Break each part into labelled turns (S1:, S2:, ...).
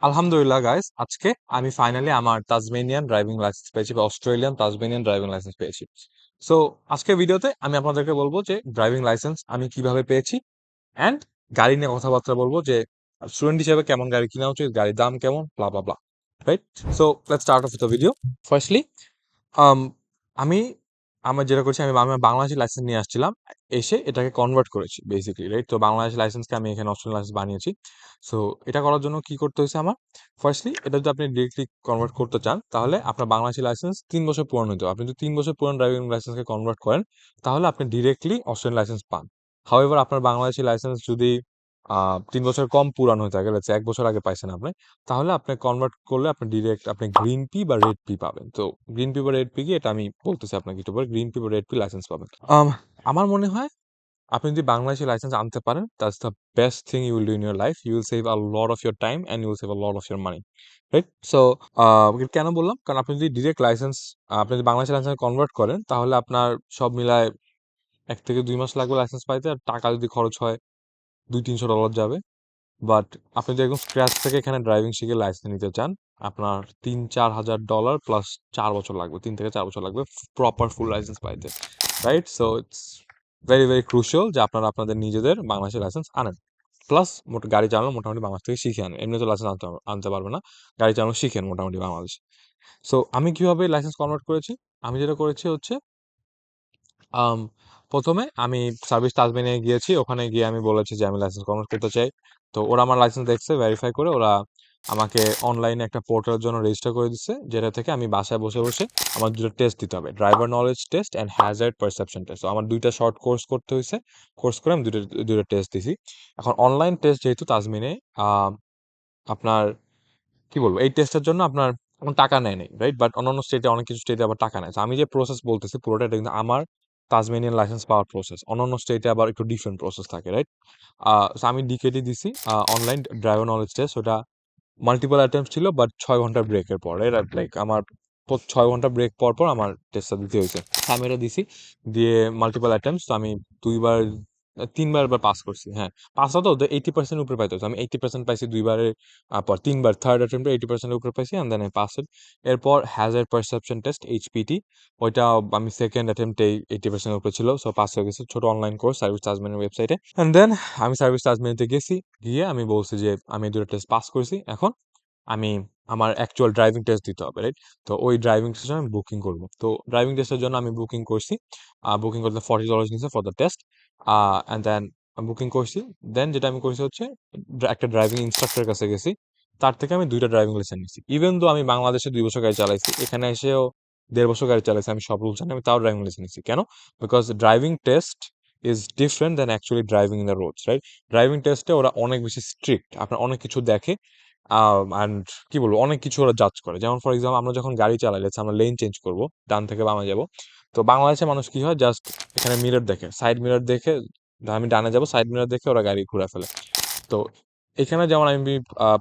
S1: আলহামদুলিল্লাহ গাইস, আজকে আমি ফাইনালি আমার তাজমেনিয়ান ড্রাইভিং লাইসেন্স পেয়েছি বা অস্ট্রেলিয়ান তাজমেনিয়ান ড্রাইভিং লাইসেন্স পেয়েছি। সো আজকের ভিডিওতে আমি আপনাদেরকে বলবো যে ড্রাইভিং লাইসেন্স আমি কিভাবে পেয়েছি অ্যান্ড গাড়ি নিয়ে কথাবার্তা বলবো যে স্টুডেন্ট হিসেবে কেমন গাড়ি কিনা উচিত, গাড়ির দাম কেমন, blah blah blah. Right? So let's start off the video. Firstly um আমি আমার যেটা করছি, আমি আমার বাংলাদেশী লাইসেন্স নিয়ে আসছিলাম। এসে এটাকে কনভার্ট করেছি বেসিক্যালি, রাইট? তো বাংলাদেশী লাইসেন্সকে আমি এখানে অস্ট্রেলিয়ান লাইসেন্স বানিয়েছি। সো এটা করার জন্য কি করতে হয়েছে আমার? ফার্স্টলি এটা যদি আপনি ডিরেক্টলি কনভার্ট করতে চান, তাহলে আপনার বাংলাদেশী লাইসেন্স ৩ বছর পুরানো হতে হবে। আপনি যদি ৩ বছর পুরানো ড্রাইভিং লাইসেন্সকে কনভার্ট করেন, তাহলে আপনি ডিরেক্টলি অস্ট্রেলিয়ান লাইসেন্স পান। হাউএভার আপনার বাংলাদেশী লাইসেন্স যদি ৩ বছর কম পুরানো হয়ে থাকে, লেটস সে ১ বছর আগে পাইছেন আপনি, তাহলে আপনি কনভার্ট করলে আপনি ডিরেক্ট আপনি গ্রিন পি বা রেড পি পাবেন। তো গ্রিন পি বা রেড পি কি, এটা আমি বলতেছি আপনাকে একটু পরে। গ্রিন পি বা রেড পি লাইসেন্স পাবেন। আমার মনে হয় আপনি যদি বাংলাদেশি লাইসেন্স আনতে পারেন, that's the best thing you will do in your life. You will save a lot of your time and you will save a lot of your money. Right? So কেন বললাম? কারণ আপনি যদি ডিরেক্ট লাইসেন্স আপনি যদি Bangladeshi licence convert করেন, তাহলে আপনার সব মিলায় ১ থেকে ২ মাস লাগবে লাইসেন্স পাইতে। আর টাকা যদি খরচ হয় $২00-৩০০ যাবে। বাট আপনি যদি একদম স্ক্র্যাচ থেকে এখানে ড্রাইভিং শিখে লাইসেন্স নিতে চান, আপনার $৩-৪ হাজার প্লাস ৪ বছর লাগবে। ৩ থেকে ৪ বছর লাগবে প্রপার ফুল লাইসেন্স পাইতে। Right? So it's very very crucial যে আপনারা আপনাদের নিজেদের বাংলাদেশের লাইসেন্স আনেন। প্লাস গাড়ি চালানো মোটামুটি বাংলাদেশ থেকে শিখে আনেন। এমনি তো লাইসেন্স আনতে পারবে না। গাড়ি চালানো শিখেন মোটামুটি বাংলাদেশে। সো আমি কিভাবে লাইসেন্স কনভার্ট করেছি? আমি যেটা করেছি হচ্ছে, আম ১ম এ আমি সার্ভিস তাজমেনে গিয়েছি। ওখানে গিয়ে আমি বলেছি যে আমি লাইসেন্স কনভার্ট করতে চাই। তো ওরা আমার লাইসেন্স দেখছে, ভেরিফাই করে ওরা আমাকে অনলাইনে একটা পোর্টালের জন্য রেজিস্টার করে দিচ্ছে, যেটা থেকে আমি বাসায় বসে, বসে আমার ২ টা টেস্ট দিতে হবে। Driver knowledge test and Hazard perception test. তো আমার ২ টা শর্ট কোর্স করতে হইছে। কোর্স করে আমি ২ টা টেস্ট দিছি। এখন অনলাইন টেস্ট যেহেতু তাজমিনে, আ আপনার কি বলবো? এই টেস্টের জন্য আপনার কোনো টাকা নেয় নাই, রাইট? বাট অন্যান্য স্টেটে অনেক কিছু স্টেটে আবার টাকা নেয়। তো আমি যে প্রসেস বলতেছি পুরোটা, এটা কিন্তু আমার তাজমেনিয়ান লাইসেন্স পাওয়ার প্রসেস। অন্যান্য স্টেটে আবার একটু ডিফারেন্ট প্রসেস থাকে, রাইট? সো আমি ডিকেডি দিছি অনলাইন ড্রাইভার নলেজ টেস্ট। ওটা মাল্টিপল অ্যাটেম্পটস ছিল, বাট ৬ ঘন্টার ব্রেকের পর, রাইট? লাইক আমার ৬ ঘন্টা ব্রেক পর, পর আমার টেস্টটা দিতে হইছে। আমি এটা দিছি। দিয়ে মাল্টিপল অ্যাটেম্পটস। তো আমি ২ বার ৩ বার এবার পাস করছি। হ্যাঁ, পাস হতো তো 80% উপরে পাইতে হতো। আমি 80% পাইছি ২ বারের পর ৩ বার থার্ড অ্যাটেম্পটে 80% এর উপরে পাইছি অ্যান্ড দেন আই পাসড। এরপর হ্যাজার্ড পারসেপশন টেস্ট এইচপিটি, ওইটা আমি সেকেন্ড অ্যাটেম্পটেই 80% এর উপরে ছিল। সো পাস হয়ে গেছে। ছোট অনলাইন কোর্স সার্ভিস তাজমেনের ওয়েবসাইটে। অ্যান্ড দেন আমি সার্ভিস তাজমেনিতে গেছি। গিয়ে আমি বলছি যে আমি এই ২ টা টেস্ট পাস করছি। এখন আমি আমার অ্যাকচুয়াল ড্রাইভিং টেস্ট দিতে হবে, রাইট? তো ওই ড্রাইভিং টেস্টের জন্য আমি বুকিং করব। তো ড্রাইভিং টেস্টের জন্য আমি বুকিং করছি। বুকিং করতে $40 নিছে for the test. And then booking করছি। দেন যেটা আমি করছি হচ্ছে, একটা ড্রাইভিং ইনস্ট্রাক্টরের কাছে গেছি। তার থেকে আমি ২ টা ড্রাইভিং লাইসেন্স নিছি। ইভেন দো আমি বাংলাদেশে ২ বছর গাড়ি চালাইছি। এখানে এসেও ১.৫ বছর গাড়ি চালাইছি। আমি সব রুলস জানি। আমি তাও ড্রাইভিং লাইসেন্স নিছি। কেন? Because driving test is different than actually driving in the roads, right? Driving টেস্টে ওরা অনেক বেশি স্ট্রিক্ট। আপনার অনেক কিছু দেখে। অ্যান্ড কি বলবো, অনেক কিছু ওরা জাজ করে। যেমন ফর এক্সাম্পল, আমরা যখন গাড়ি চালাই, লেটস আমরা লেন চেঞ্জ করব, ডান থেকে বামে যাব। তো বাংলাদেশের মানুষ কি হয়, জাস্ট এখানে মিরর দেখে, সাইড মিরর দেখে, আমি ডানে যাব, সাইড মিরর দেখে ওরা গাড়ি ঘুরে ফেলে। তো এখানে যেমন আমি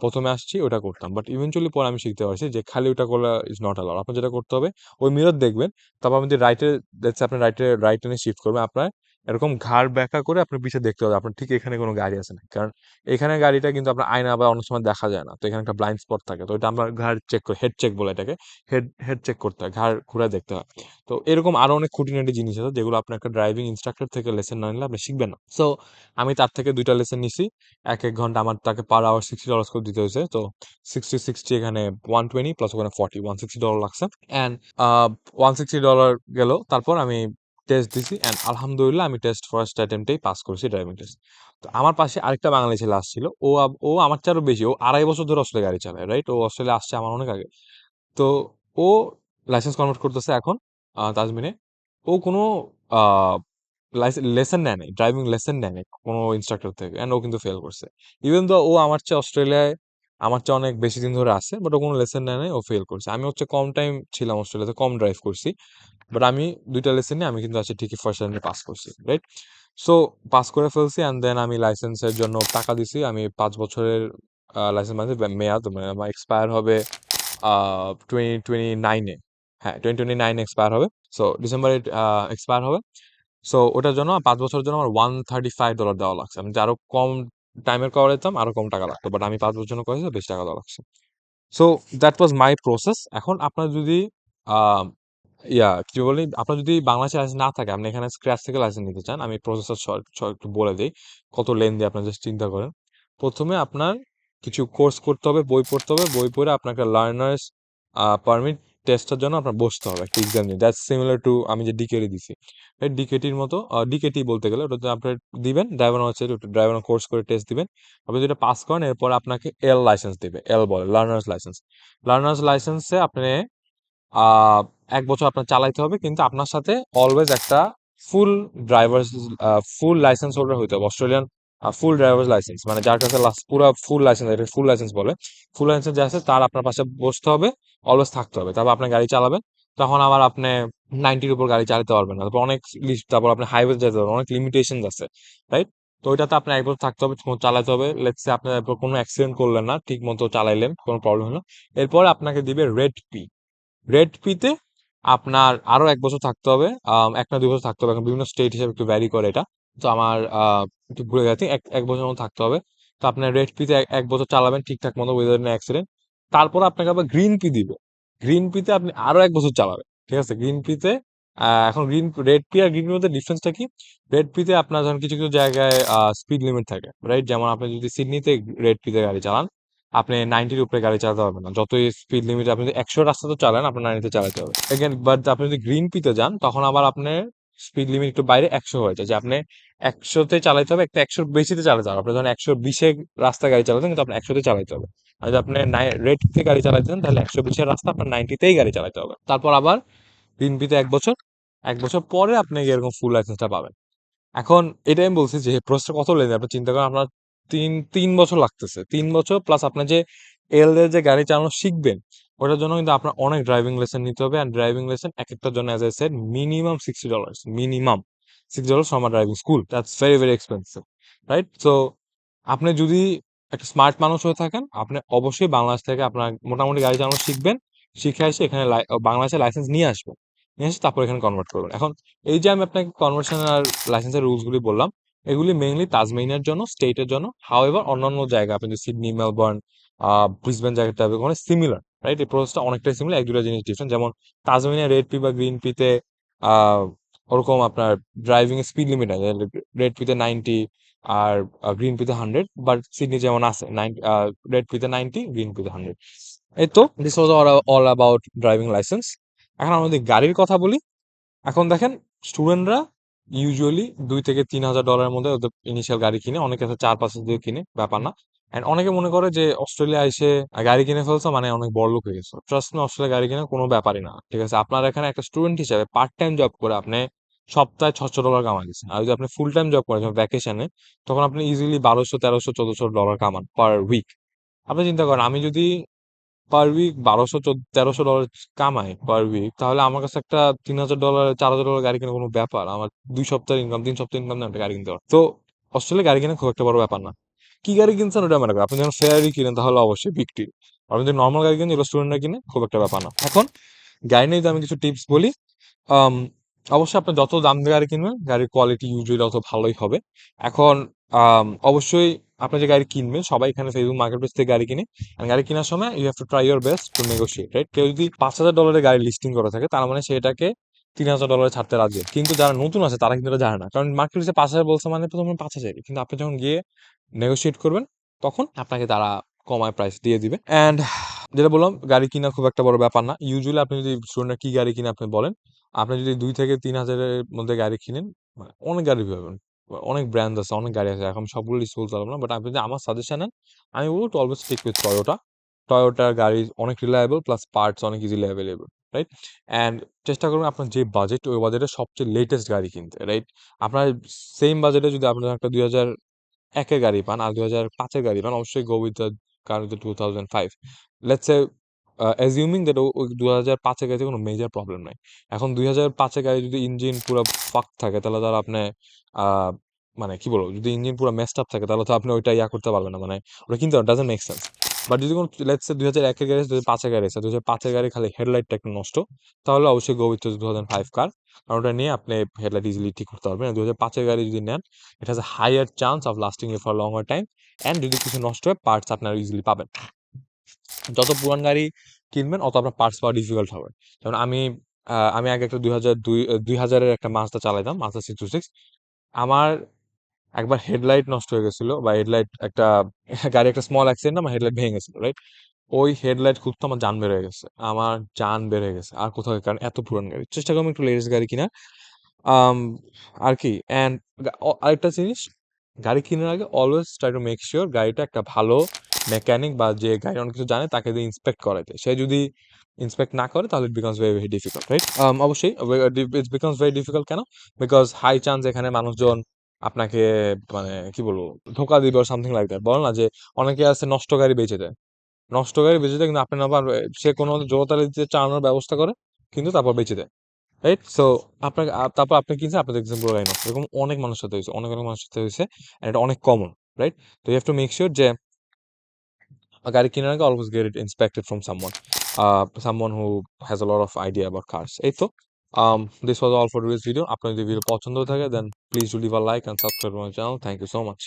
S1: ১ম এ আসছি ওটা করতাম। বাট ইভেনচুয়ালি পরে আমি শিখতে পারছি যে খালি ওটা করলে ইজ নট অ্যালাউড। আপনার যেটা করতে হবে, ওই মিরর দেখবেন, তারপর আপনি রাইটে, লেটস সে আপনি রাইট টেনে শিফট করবেন, আপনার এরকম ঘাড় ব্যাকা করে আপনার পিছে দেখতে হবে আপনার ঠিক এখানে কোনো গাড়ি আছে নাকি। কারণ এখানে গাড়িটা কিন্তু আপনার আয়না বা অনেক সময় দেখা যায় না। তো এখানে একটা ব্লাইন্ড স্পট থাকে। তো এটা আমরা ঘাড় চেক করি, হেড চেক বলে এটাকে। হেড চেক করতে হয়, ঘাড় ঘুরে দেখতে হয়। তো এরকম আরো অনেক খুঁটিনাটি জিনিস আছে যেগুলো আপনার একটা ড্রাইভিং ইনস্ট্রাক্টর থেকে লেসন না নিলে আপনি শিখবেন না। সো আমি তার থেকে ২ টা লেসন নিছি। এক ঘন্টা আমার তাকে পার আওয়ার $60 করে দিতে হয়েছে। তো 60 এখানে 120 প্লাস ওখানে 40, $160 লাগছে। অ্যান্ড $160 গেল। তারপর আমি টেস্ট দিছি অ্যান্ড আলহামদুলিল্লাহ আমি টেস্ট ফার্স্ট অ্যাটেম্পটেই পাস করেছি ড্রাইভিং টেস্ট। তো আমার পাশে আরেকটা বাঙালি ছেলে আসছিল। ও আমার চেয়ে আরো বেশি। ও ২.৫ বছর ধরে অস্ট্রেলিয়া গাড়ি চালায়, রাইট? ও অস্ট্রেলিয়া আসছে আমার অনেক আগে। তো ও লাইসেন্স কনভার্ট করতেছে এখন তাজমিনে। ও কোনো আ লেসন নেয় নাই। ড্রাইভিং লেসন নেয় নাই কোনো ইন্সট্রাক্টর থেকে। অ্যান্ড ও কিন্তু ফেল করছে। ইভেন দো ও আমার চেয়ে অস্ট্রেলিয়ায় আমার চেয়ে অনেক বেশি দিন ধরে আছে। বাট ও কোনো লেসন নেয় নাই, ও ফেল করছে। আমি হচ্ছে কম টাইম ছিলাম অস্ট্রেলিয়াতে, কম ড্রাইভ করছি। বাট আমি ২ টা লেসন নিয়ে আমি কিন্তু আজকে ঠিকই ফার্স্ট অ্যাটেম্পটে পাস করছি, রাইট? সো পাস করে ফেলছি অ্যান্ড দেন আমি লাইসেন্সের জন্য টাকা দিছি। আমি ৫ বছরের লাইসেন্স মানে মেয়াদ, মানে আমার এক্সপায়ার হবে 2029 এ। হ্যাঁ, 2029 এ এক্সপায়ার হবে। সো ডিসেম্বরে এক্সপায়ার হবে। সো ওটার জন্য ৫ বছরের জন্য আমার $135 দেওয়া লাগছে। আমি যে আরো কম টাইমের করা যেতাম আরো কম টাকা লাগতো, বাট আমি 5 বছর জন্য করেছি, বেশি টাকা দেওয়া লাগছে। So that was my process. এখন আপনার যদি আহ, কি বলি, আপনার যদি বাংলাদেশে লাইসেন্স না থাকে, আপনি এখানে স্ক্র্যাচ থেকে লাইসেন্স নিতে চান, আমি প্রসেসর একটু বলে দিই কত লেন দিয়ে আপনার জাস্ট চিন্তা করেন। প্রথমে আপনার কিছু কোর্স করতে হবে, বই পড়তে হবে, বই পড়ে আপনাকে লার্নার্স পারমিট টেস্টের জন্য আপনার বসতে হবে একটা এক্সাম নিয়ে। দ্যাটস সিমিলার টু আমি যে ডিকেটি দিছি, ডিকেটির মতো। ডিকেটি বলতে গেলে ওটাতে আপনার দিবেন ড্রাইভার হচ্ছে, ড্রাইভার কোর্স করে টেস্ট দিবেন। আপনি যেটা পাস করেন এরপর আপনাকে এল লাইসেন্স দিবে, এল বলে লার্নার্স লাইসেন্স। লার্নার্স লাইসেন্সে আপনি আহ 1 বছর আপনার চালাইতে হবে, কিন্তু আপনার সাথে অলওয়েজ একটা ফুল ড্রাইভার্স ফুল লাইসেন্স হোল্ডার হইতে হবে, অস্ট্রেলিয়ান ফুল ড্রাইভার্স লাইসেন্স, মানে যার কাছে পুরো ফুল লাইসেন্স, এটা ফুল লাইসেন্স বলে। ফুল লাইসেন্স যে আছে তার আপনার পাশে বসতে হবে, অলওয়েজ থাকতে হবে, তারপর আপনি গাড়ি চালাবেন। তখন আবার আপনি 90-র উপর গাড়ি চালাতে পারবেন না, তারপর অনেক তারপর আপনি হাইওয়ে যেতে পারবেন, অনেক লিমিটেশন আছে, রাইট? তো ওইটাতে আপনার 1 বছর থাকতে হবে, চালাতে হবে। লেটস সে আপনি এরপর কোনো অ্যাক্সিডেন্ট করলেন না, ঠিক মতো চালাইলেন, কোনো প্রবলেম হলো, এরপর আপনাকে দিবে রেড পি। রেড পিতে আপনার আরো 1 বছর থাকতে হবে, 1 না 2 বছর থাকতে হবে, এখন বিভিন্ন স্টেট হিসেবে একটু ভ্যারি করে এটা। তো আমার একটু ভুলে গেছি, এক বছর মতো থাকতে হবে। তো আপনার রেড পিতে 1 বছর চালাবেন ঠিকঠাক মতো, উইদাউট এনি অ্যাক্সিডেন্ট। তারপর আপনাকে আবার গ্রিন পি দিবে। গ্রিন পিতে আপনি আরো 1 বছর চালাবেন, ঠিক আছে? গ্রিন পিতে এখন রেড পি আর গ্রিন পির মধ্যে ডিফারেন্সটা কি? রেড পিতে আপনার ধরেন কিছু কিছু জায়গায় স্পিড লিমিট থাকে, রাইট? যেমন আপনি যদি সিডনিতে রেড পিতে গাড়ি চালান, আপনি 90-র উপরে গাড়ি চালাতে পারবেন না, যতই স্পিড লিমিট আপনি যদি 100 রাস্তা তো চালান, আপনার 90-তে চালাতে হবে এগেন। বাট আপনি যদি গ্রিন পিতে যান, তখন আবার আপনার স্পিড লিমিট একটু বাইরে 100 হয়ে যায়, যে আপনি 100-তে চালাতে হবে, একটা 100-র বেশিতে চালাতে হবে। আপনি ধরেন 120-এ রাস্তা গাড়ি চালাতেন, কিন্তু আপনার 100-তে চালাতে হবে। আর যদি আপনি রেড পিতে গাড়ি চালাতেন, তাহলে 120-এর রাস্তা আপনার 90-তেই গাড়ি চালাতে হবে। তারপর আবার গ্রিন পিতে 1 বছর, 1 বছর পরে আপনি এরকম ফুল লাইসেন্সটা পাবেন। এখন এটাই আমি বলছি যে প্রসেসটা কত লেগে আপনি চিন্তা করেন, আপনার তিন তিন বছর লাগতেছে, 3 বছর প্লাস আপনার যে এল এর যে গাড়ি চালানো শিখবেন, ওটার জন্য কিন্তু আপনার অনেক ড্রাইভিং লেসন নিতে হবে। অ্যান্ড ড্রাইভিং লেসন এক একটার জন্য as I said minimum $60, minimum $60 for driving school. That's very very expensive, right? So আপনি যদি একটা স্মার্ট মানুষ হয়ে থাকেন, আপনি অবশ্যই বাংলাদেশ থেকে আপনার মোটামুটি গাড়ি চালানো শিখবেন, শিখে এসে এখানে বাংলাদেশে লাইসেন্স নিয়ে আসবেন, নিয়ে এসে তারপর এখানে কনভার্ট করবেন। এখন এই যে আমি আপনাকে কনভার্সন আর লাইসেন্সের রুলসগুলি বললাম, এগুলি মেইনলি তাজমেনিয়ার জন্য, স্টেটের জন্য। হাউএভার অন্যান্য জায়গা আপনি যদি সিডনি, মেলবোর্ন, ব্রিসবেন জায়গাটা হবে, ওখানে সিমিলার, রাইট? এই প্রসেসটা অনেকটাই সিমিলার, এক দুটা জিনিস ডিফারেন্ট। যেমন তাজমেনিয়া রেড পি বা গ্রিন পিতে আহ ওরকম আপনার ড্রাইভিং স্পিড লিমিট আছে, রেড পিতে 90 আর গ্রিন পিতে 100, বাট সিডনি যেমন আছে রেড পিতে 90, গ্রিন পিতে 100। এই তো this was all about driving licence. এখন আমরা যদি গাড়ির কথা বলি, এখন দেখেন স্টুডেন্টরা ইউজুয়ালি $2,000 থেকে $3,000 মধ্যে ওদের ইনিশিয়াল গাড়ি কিনে, অনেকে আছে 4-5 দিয়ে কিনে, ব্যাপার না। এন্ড অনেকে মনে করে যে অস্ট্রেলিয়া এসে গাড়ি কিনে ফেলছো মানে অনেক বড় লোক হয়ে গেছো। ট্রাস্ট মি, অস্ট্রেলিয়া গাড়ি কিনা কোনো ব্যাপারই না, ঠিক আছে? আপনার এখানে একটা স্টুডেন্ট হিসেবে পার্ট টাইম জব করে আপনি সপ্তাহে $600 কামাই দিচ্ছেন, আর যদি আপনি ফুল টাইম জব করেন ভ্যাকেশনে, তখন আপনি ইজিলি 1200, 1300, $1,400 কামান পার উইক। আপনি চিন্তা করেন, আমি যদি পার উইক 1200, $1,300 কামাই পার উইক, তাহলে আমার কাছে একটা $3,000, $4,000 গাড়ি কেনা কোনো ব্যাপার? আমার 2 সপ্তাহের ইনকাম, 3 সপ্তাহের ইনকাম দিয়ে একটা গাড়ি কিনতে পারবো। তো অস্ট্রেলিয়া গাড়ি কেনা খুব একটা বড় ব্যাপার না। কি গাড়ি কিনছেন ওটা ম্যাটার করে। আপনি যখন ফেরারি কিনেন তাহলে অবশ্যই বিগ ডিল। আপনি যদি নর্মাল গাড়ি কিনেন, যেগুলো স্টুডেন্টরা কিনে, খুব একটা ব্যাপার না। এখন গাড়ি নিয়ে যদি আমি কিছু টিপস বলি, আম, অবশ্যই আপনি যত দাম দিয়ে গাড়ি কিনবেন, গাড়ির কোয়ালিটি ইউজুয়ালি অত ভালোই হবে। এখন অবশ্যই আপনি যে গাড়ি কিনবেন, সবাই এখানে ফেসবুক মার্কেট প্লেস থেকে গাড়ি কিনে। আর গাড়ি কেনার সময় you have to try your best to negotiate, right? কেউ যদি $5,000 গাড়ি লিস্টিং করা থাকে, তার মানে সেটাকে $3,000 ছাড়তে রাজি। কিন্তু যারা নতুন আছে তারা কিন্তু এটা জানে না, কারণ মার্কেট প্লেসে 5,000 বলছে মানে প্রথমে 5,000, কিন্তু আপনি যখন গিয়ে নেগোশিয়েট করবেন, তখন আপনাকে তারা কমায় প্রাইস দিয়ে দিবে। অ্যান্ড যেটা বললাম, গাড়ি কিনা খুব একটা বড় ব্যাপার না। ইউজুয়ালি আপনি যদি স্টুডেন্টরা কি গাড়ি কিনে আপনি বলেন, আপনি যদি 2 থেকে 3 হাজারের মধ্যে গাড়ি কিনেন, মানে অনেক গাড়ি পাবেন, অনেক ব্র্যান্ড আছে, অনেক গাড়ি আছে, এখন সবগুলো লিস্ট বলতে পারবো না। বাট আপনি যদি আমার সাজেশন নেন, আমি বলবো to always stick with Toyota. টয়োটার গাড়ি অনেক রিলায়েবল, প্লাস পার্টস অনেক ইজিলি অ্যাভেলেবল, রাইট? অ্যান্ড চেষ্টা করুন আপনার যে বাজেট, ওই বাজেটে সবচেয়ে লেটেস্ট গাড়ি কিনতে, রাইট? আপনার সেম বাজেটে যদি আপনার একটা 2001-এর গাড়ি পান আর 2005-এর গাড়ি পান, অবশ্যই go with the car with the 2005। Let's say assuming that ওই 2005-এর গাড়িতে কোনো মেজর প্রবলেম নাই। এখন 2005-এর গাড়ি যদি ইঞ্জিন পুরো ফাক থাকে, তাহলে তার আপনি আহ, মানে কি বলবো, যদি ইঞ্জিন পুরো মেসড আপ থাকে, তাহলে তো আপনি ওইটা করতে পারবেন না, মানে ওটা কিন্তু ডাজন্ট মেক সেন্স। বাট যদি কোনো লেটস সে 2001 এর গাড়ি 2005 এর গাড়ি আছে, 2005 এর গাড়ি খালি হেডলাইটটা একটু নষ্ট, তাহলে অবশ্যই গো উইথ 2005 কার, কারণ ওটা নিয়ে আপনি হেডলাইট ইজিলি ঠিক করতে পারবেন। 2005 এর গাড়ি যদি নেন, it has a higher chance of lasting you for longer time, and যদি কিছু নষ্ট হয় পার্টস আপনারা ইজিলি পাবেন। যত পুরান গাড়ি কিনবেন অত আপনার পার্টস পাওয়া ডিফিকাল্ট হবে। যেমন আমি আগে একটা 2000-এর একটা মাজদা চালাইতাম, মাজদা 626। আমার একবার হেডলাইট নষ্ট হয়ে গেছিল, বা হেডলাইট একটা গাড়ি একটা স্মল অ্যাক্সিডেন্ট, আমার হেডলাইট ভেঙে গেছিল, রাইট? ওই হেডলাইট খুলতে আমার জান বের হয়ে গেছে, আমার জান বের হয়ে গেছে। আর কোথাও, কারণ এত পুরান গাড়ি, চেষ্টা করবো একটু লেটেস্ট গাড়ি কিনা। আম, আর কি, অ্যান্ড আরেকটা জিনিস, গাড়ি কেনার আগে always try to make sure গাড়িটা একটা ভালো মেকানিক বা যে গাড়ি অনেক কিছু জানে তাকে দিয়ে ইন্সপেক্ট করাইতে। সে যদি ইন্সপেক্ট না করে তাহলে it becomes very very difficult, right? অবশ্যই ইট বিকামস ভেরি ডিফিকাল্ট কেন? বিকজ হাই চান্স এখানে মানুষজন আপনাকে, মানে কি বলবো, ধোকা দিবে সামথিং লাইক দ্যাট। বল না যে অনেকে আছে নষ্ট গাড়ি বেচে দেয়, নষ্ট গাড়ি বেচে দেয়, কিন্তু আপনি আবার সে কোনো জোরতালে দিতে চালানোর ব্যবস্থা করে, কিন্তু তারপর বেচে দেয়, রাইট? সো আপনাকে তারপর আপনি কিনছেন, আপনি দেখছেন পুরো গাড়ি নষ্ট। এরকম অনেক মানুষের সাথে হয়েছে, অনেক অনেক মানুষের সাথে হয়েছে, and এটা অনেক কমন, রাইট? তো you have to make sure যে গাড়ি কেনার আগে always get it inspected from someone who has a lot of idea about cars. এই তো, this was all for today's video. আপনার যদি ভিডিও পছন্দ থাকে then please do leave a like and subscribe my channel. Thank you so much.